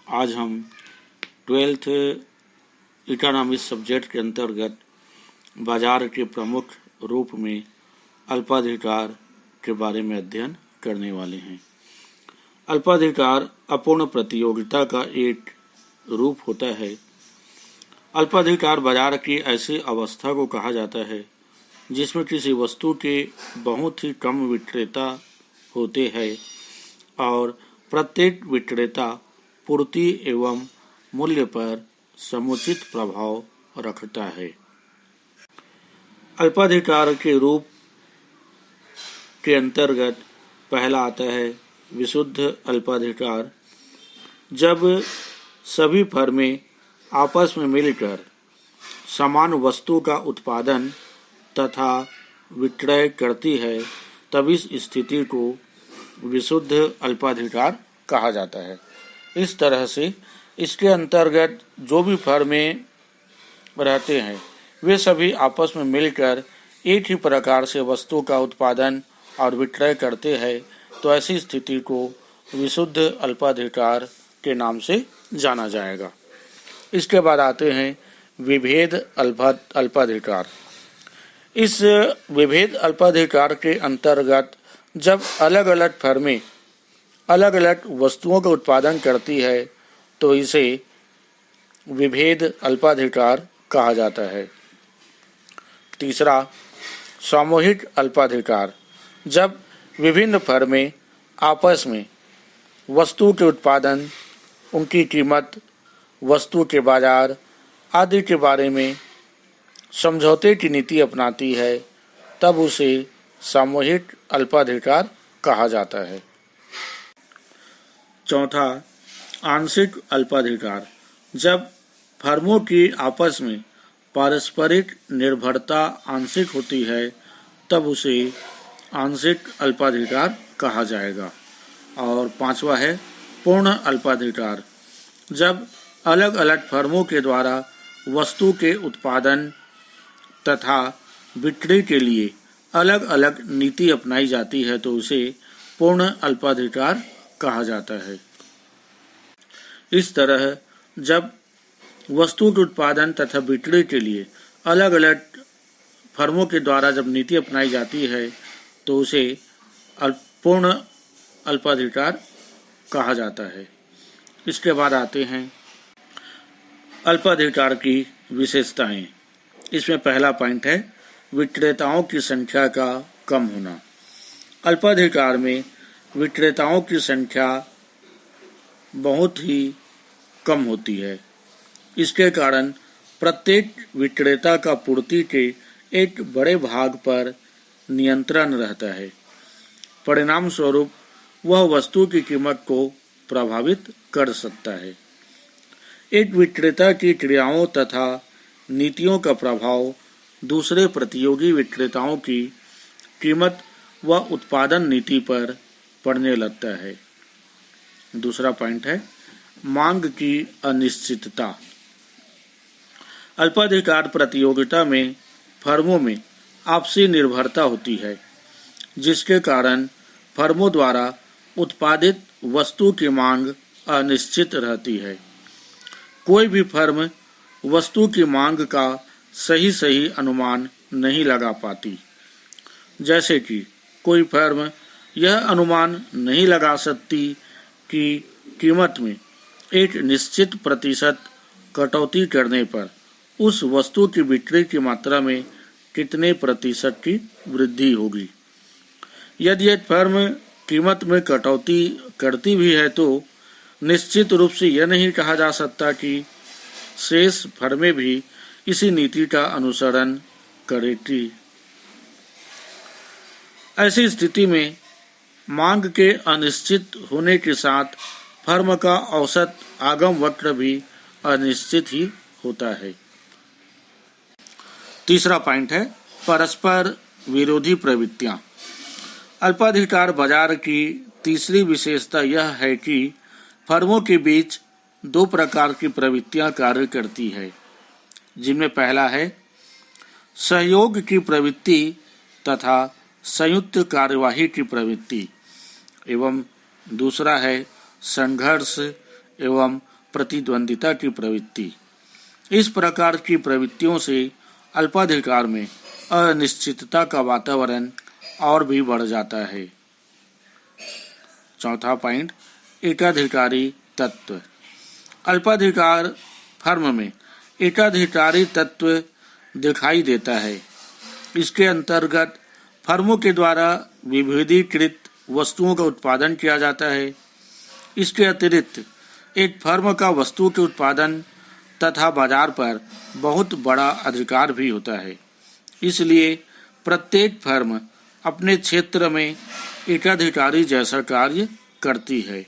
आज हम 12th economics subject के अंतर्गत बाजार के प्रमुख रूप में अल्पाधिकार के बारे में अध्ययन करने वाले हैं। अल्पाधिकार अपूर्ण प्रतियोगिता का एक रूप होता है। अल्पाधिकार बाजार की ऐसी अवस्था को कहा जाता है जिसमें किसी वस्तु के बहुत ही कम विक्रेता होते हैं और प्रत्येक विक्रेता पूर्ति एवं मूल्य पर समुचित प्रभाव रखता है। अल्पाधिकार के रूप के अंतर्गत पहला आता है विशुद्ध अल्पाधिकार। जब सभी फर्में आपस में मिलकर समान वस्तु का उत्पादन तथा विक्रय करती है तब इस स्थिति को विशुद्ध अल्पाधिकार कहा जाता है। इस तरह से इसके अंतर्गत जो भी फर्में रहते हैं वे सभी आपस में मिलकर एक ही प्रकार से वस्तु का उत्पादन और विक्रय करते हैं तो ऐसी स्थिति को विशुद्ध अल्पाधिकार के नाम से जाना जाएगा। इसके बाद आते हैं विभेद अल्पाधिकार। इस विभेद अल्पाधिकार के अंतर्गत जब अलग अलग फर्में अलग अलग वस्तुओं का उत्पादन करती है तो इसे विभेद अल्पाधिकार कहा जाता है। तीसरा सामूहिक अल्पाधिकार। जब विभिन्न फर्में आपस में वस्तु के उत्पादन, उनकी कीमत, वस्तु के बाजार आदि के बारे में समझौते की नीति अपनाती है तब उसे सामूहिक अल्पाधिकार कहा जाता है। चौथा आंशिक अल्पाधिकार। जब फर्मों की आपस में पारस्परिक निर्भरता आंशिक होती है तब उसे आंशिक अल्पाधिकार कहा जाएगा। और पांचवा है पूर्ण अल्पाधिकार। जब अलग अलग फर्मों के द्वारा वस्तु के उत्पादन तथा बिक्री के लिए अलग अलग नीति अपनाई जाती है तो उसे पूर्ण अल्पाधिकार कहा जाता है। इस तरह जब वस्तु के उत्पादन तथा बिक्री के लिए अलग अलग फर्मों के द्वारा जब नीति अपनाई जाती है तो उसे पूर्ण अल्पाधिकार कहा जाता है। इसके बाद आते हैं अल्पाधिकार की विशेषताएं। इसमें पहला पॉइंट है विक्रेताओं की संख्या का कम होना। अल्पाधिकार में विक्रेताओं की संख्या बहुत ही कम होती है। इसके कारण प्रत्येक विक्रेता का पूर्ति के एक बड़े भाग पर नियंत्रण रहता है। परिणाम स्वरूप वह वस्तु की कीमत को प्रभावित कर सकता है। एक विक्रेता की क्रियाओं तथा नीतियों का प्रभाव दूसरे प्रतियोगी विक्रेताओं की कीमत व उत्पादन नीति पर पड़ने लगता है। दूसरा पॉइंट है मांग की अनिश्चितता। अल्पाधिकार प्रतियोगिता में फर्मों में आपसी निर्भरता होती है जिसके कारण फर्मों द्वारा उत्पादित वस्तु की मांग अनिश्चित रहती है। कोई भी फर्म वस्तु की मांग का सही अनुमान नहीं लगा पाती। जैसे कि कोई फर्म यह अनुमान नहीं लगा सकती कि कीमत में एक निश्चित प्रतिशत कटौती करने पर उस वस्तु की बिक्री की मात्रा में कितने प्रतिशत की वृद्धि होगी। यदि एक फर्म कीमत में कटौती करती भी है तो निश्चित रूप से यह नहीं कहा जा सकता कि शेष फर्में भी इसी नीति का अनुसरण करेगी। ऐसी स्थिति में मांग के अनिश्चित होने के साथ फर्म का औसत आगम वक्र भी अनिश्चित ही होता है। तीसरा पॉइंट है परस्पर विरोधी प्रवृत्तियां। अल्पाधिकार बाजार की तीसरी विशेषता यह है कि फर्मों के बीच दो प्रकार की प्रवृत्तियां कार्य करती है, जिनमें पहला है सहयोग की प्रवृत्ति तथा संयुक्त कार्यवाही की प्रवृत्ति एवं दूसरा है संघर्ष एवं प्रतिद्वंदिता की प्रवृत्ति। इस प्रकार की प्रवृत्तियों से अल्पाधिकार में अनिश्चितता का वातावरण और भी बढ़ जाता है। चौथा पॉइंट, एकाधिकारी तत्व। अल्पाधिकार फर्म में एकाधिकारी तत्व दिखाई देता है। इसके अंतर्गत फर्मों के द्वारा विविधीकृत वस्तुओं का उत्पादन किया जाता है। इसके अतिरिक्त एक फर्म का वस्तु के उत्पादन तथा बाजार पर बहुत बड़ा अधिकार भी होता है। इसलिए प्रत्येक फर्म अपने क्षेत्र में एकाधिकारी जैसा कार्य करती है।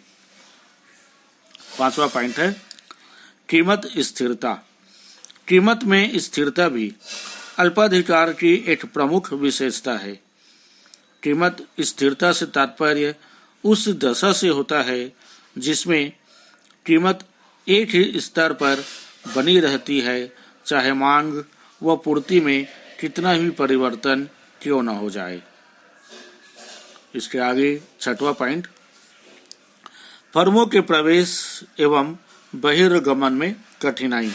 पांचवा पॉइंट है कीमत स्थिरता। कीमत में स्थिरता भी अल्पाधिकार की एक प्रमुख विशेषता है। कीमत स्थिरता से तात्पर्य उस दशा से होता है जिसमें कीमत एक ही स्तर पर बनी रहती है, चाहे मांग व पूर्ति में कितना भी परिवर्तन क्यों न हो जाए। इसके आगे छठवां पॉइंट, फर्मों के प्रवेश एवं बहिर्गमन में कठिनाई।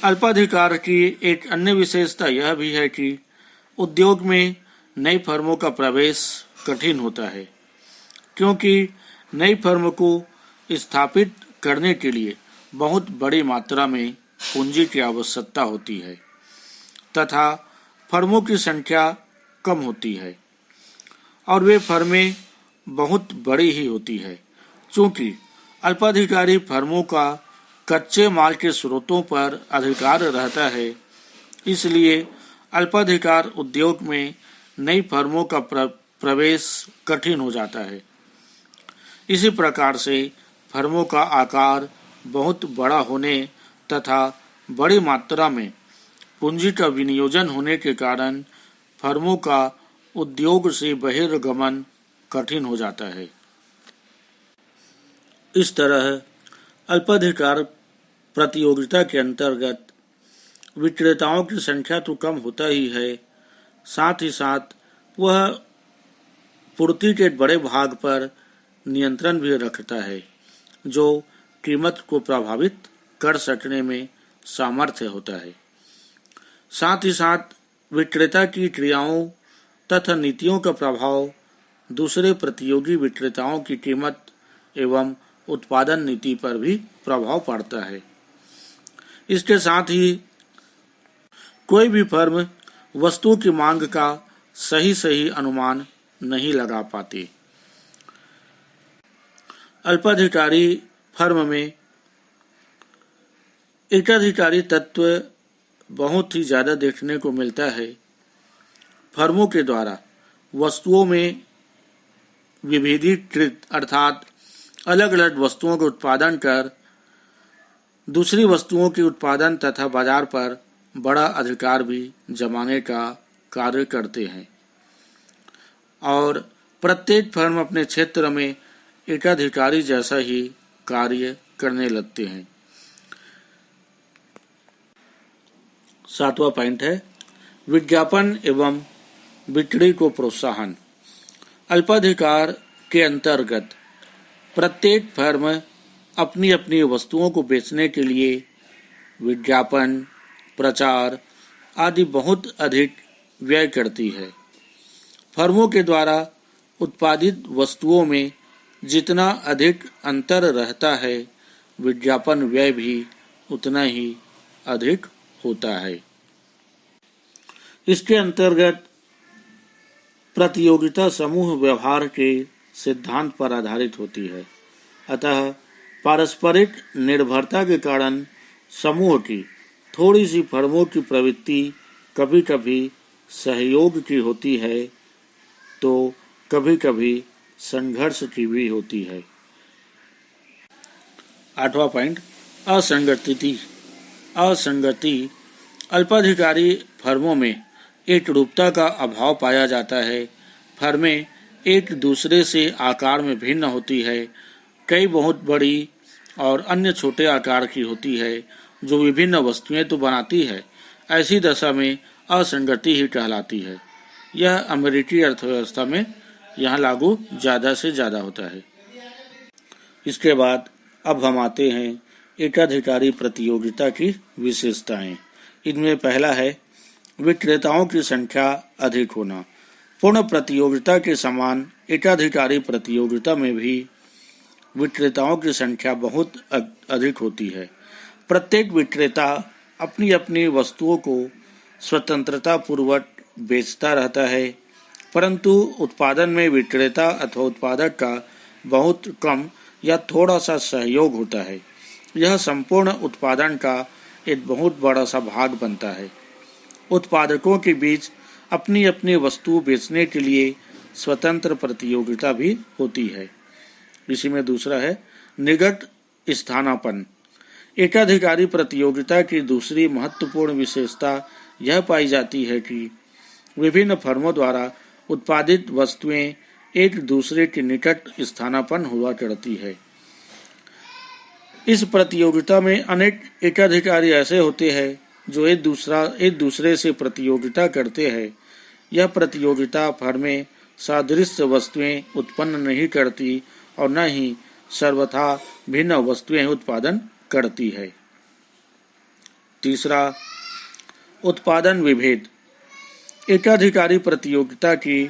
अल्पाधिकार की एक अन्य विशेषता यह भी है कि उद्योग में नई फर्मों का प्रवेश कठिन होता है, क्योंकि नई फर्म को स्थापित करने के लिए बहुत बड़ी मात्रा में पूंजी की आवश्यकता होती है तथा फर्मों की संख्या कम होती है और वे फर्में बहुत बड़ी ही होती है। चूंकि अल्पाधिकारी फर्मों का कच्चे माल के स्रोतों पर अधिकार रहता है, इसलिए अल्पाधिकार उद्योग में नई फर्मों का प्रवेश कठिन हो जाता है। इसी प्रकार से फर्मों का आकार बहुत बड़ा होने तथा बड़ी मात्रा में पूंजी का विनियोजन होने के कारण फर्मों का उद्योग से बहिर्गमन कठिन हो जाता है। इस तरह अल्पाधिकार प्रतियोगिता के अंतर्गत विक्रेताओं की संख्या तो कम होता ही है, साथ ही साथ वह पूर्ति के बड़े भाग पर नियंत्रण भी रखता है, जो कीमत को प्रभावित कर सकने में सामर्थ्य होता है। साथ ही साथ विक्रेता की क्रियाओं तथा नीतियों का प्रभाव दूसरे प्रतियोगी विक्रेताओं की कीमत एवं उत्पादन नीति पर भी प्रभाव पड़ता है। इसके साथ ही कोई भी फर्म वस्तु की मांग का सही अनुमान नहीं लगा पाती। अल्पाधिकारी फर्म में एकाधिकारी तत्व बहुत ही ज्यादा देखने को मिलता है। फर्मों के द्वारा वस्तुओं में विभेदीकृत अर्थात अलग अलग वस्तुओं का उत्पादन कर दूसरी वस्तुओं के उत्पादन तथा बाजार पर बड़ा अधिकार भी जमाने का कार्य करते हैं और प्रत्येक फर्म अपने क्षेत्र में एकाधिकारी जैसा ही कार्य करने लगते हैं। सातवां पॉइंट है विज्ञापन एवं बिक्री को प्रोत्साहन। अल्पाधिकार के अंतर्गत प्रत्येक फर्म अपनी अपनी वस्तुओं को बेचने के लिए विज्ञापन, प्रचार आदि बहुत अधिक व्यय करती है। फर्मों के द्वारा उत्पादित वस्तुओं में जितना अधिक अंतर रहता है, विज्ञापन व्यय भी उतना ही अधिक होता है। इसके अंतर्गत प्रतियोगिता समूह व्यवहार के सिद्धांत पर आधारित होती है। अतः पारस्परिक निर्भरता के कारण समूह की थोड़ी सी फर्मों की प्रवृत्ति कभी कभी सहयोग की होती है तो कभी कभी संघर्ष की भी होती है। आठवां पॉइंट असंगति। अल्पाधिकारी फर्मों में एक रूपता का अभाव पाया जाता है। फर्में एक दूसरे से आकार में भिन्न होती है, कई बहुत बड़ी और अन्य छोटे आकार की होती है जो विभिन्न वस्तुएं तो बनाती है। ऐसी दशा में असंगति ही कहलाती है। यह अमेरिकी अर्थव्यवस्था में यहाँ लागू ज़्यादा से ज़्यादा होता है। इसके बाद अब हम आते हैं एकाधिकारी प्रतियोगिता की विशेषताएं। इनमें पहला है विक्रेताओं की संख्या अधिक होना। पूर्ण प्रतियोगिता के समान एकाधिकारी प्रतियोगिता में भी विक्रेताओं की संख्या बहुत अधिक होती है। प्रत्येक विक्रेता अपनी अपनी वस्तुओं को स्वतंत्रता पूर्वक बेचता रहता है, परंतु उत्पादन में विक्रेता अथवा उत्पादक का बहुत कम या थोड़ा सा सहयोग होता है। यह संपूर्ण उत्पादन का एक बहुत बड़ा सा भाग बनता है। उत्पादकों के बीच अपनी अपनी वस्तु बेचने के लिए स्वतंत्र प्रतियोगिता भी होती है। इसी में दूसरा है निकट स्थानापन्न। एकाधिकारी प्रतियोगिता की दूसरी महत्वपूर्ण विशेषता यह पाई जाती है कि विभिन्न फर्मों द्वारा उत्पादित वस्तुएं एक दूसरे के निकट स्थानापन्न हुआ करती है। इस प्रतियोगिता में अनेक एकाधिकारी ऐसे होते हैं जो एक दूसरे से प्रतियोगिता करते हैं। यह प्रतियोगिता फर्में सादृश्य वस्तुएं उत्पन्न नहीं करती और न ही सर्वथा भिन्न वस्तुएं उत्पादन करती है। तीसरा, उत्पादन विभेद। एकाधिकारी प्रतियोगिता की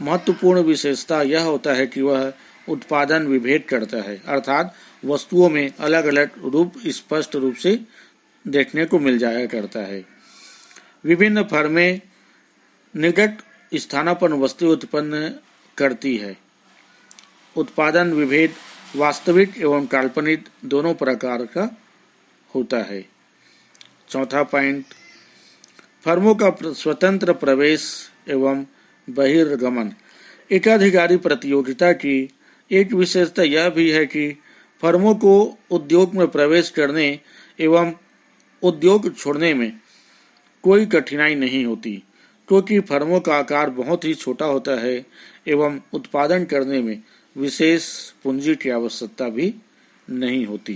महत्वपूर्ण विशेषता यह होता है कि वह उत्पादन विभेद करता है, अर्थात वस्तुओं में अलग अलग रूप स्पष्ट रूप से देखने को मिल जाया करता है। विभिन्न फर्में निकट स्थानापन्न वस्तु उत्पन्न करती है। उत्पादन विभेद वास्तविक एवं काल्पनिक दोनों प्रकार का होता है। चौथा पॉइंट, फर्मों का स्वतंत्र प्रवेश एवं बहिर्गमन। एकाधिकारी प्रतियोगिता की एक विशेषता यह भी है कि फर्मों को उद्योग में प्रवेश करने एवं उद्योग छोड़ने में कोई कठिनाई नहीं होती, क्योंकि फर्मों का आकार बहुत ही छोटा होता है एवं उत्पादन करने में विशेष पूंजी की आवश्यकता भी नहीं होती।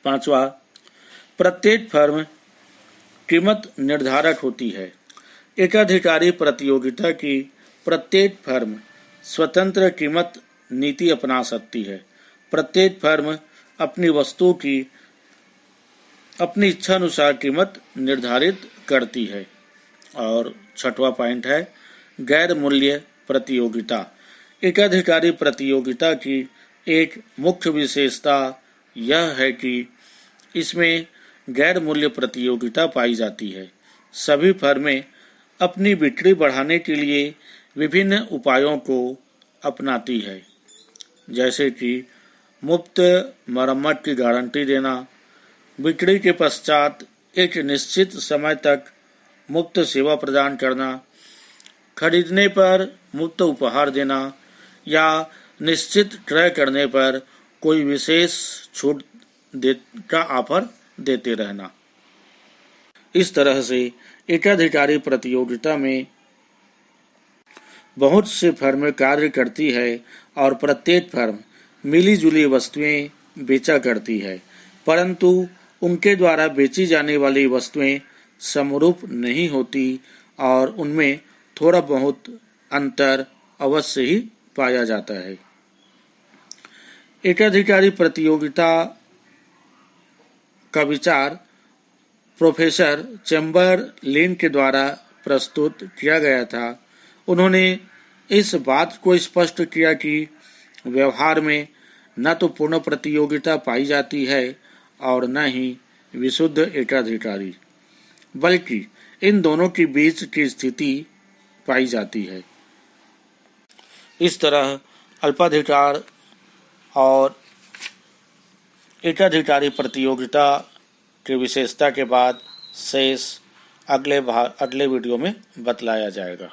पांचवा, प्रत्येक फर्म कीमत निर्धारक होती है। एकाधिकारी प्रतियोगिता की प्रत्येक फर्म स्वतंत्र कीमत नीति अपना सकती है। प्रत्येक फर्म अपनी वस्तु की अपनी इच्छा अनुसार कीमत निर्धारित करती है। और छठवां पॉइंट है गैर मूल्य प्रतियोगिता। एकाधिकारी प्रतियोगिता की एक मुख्य विशेषता यह है कि इसमें गैर मूल्य प्रतियोगिता पाई जाती है। सभी फर्में अपनी बिक्री बढ़ाने के लिए विभिन्न उपायों को अपनाती है, जैसे कि मुफ्त मरम्मत की गारंटी देना, बिक्री के पश्चात एक निश्चित समय तक मुफ्त सेवा प्रदान करना, खरीदने पर मुफ्त उपहार देना या निश्चित क्रय करने पर कोई विशेष छूट का ऑफर देते रहना। इस तरह से एकाधिकारी प्रतियोगिता में बहुत से फर्में कार्य करती है और प्रत्येक फर्म मिली-जुली वस्तुएं बेचा करती है, परंतु उनके द्वारा बेची जाने वाली वस्तुएं समरूप नहीं होती और उनमें थोड़ा बहुत अंतर अवश्य ही पाया जाता है। एकाधिकारी प्रतियोगिता का विचार प्रोफेसर चैम्बरलिन के द्वारा प्रस्तुत किया गया था। उन्होंने इस बात को स्पष्ट किया कि व्यवहार में न तो पूर्ण प्रतियोगिता पाई जाती है और न ही विशुद्ध एकाधिकारी, बल्कि इन दोनों के बीच की स्थिति पाई जाती है। इस तरह अल्पाधिकार और एकाधिकारी प्रतियोगिता की विशेषता के बाद शेष अगले वीडियो में बतलाया जाएगा।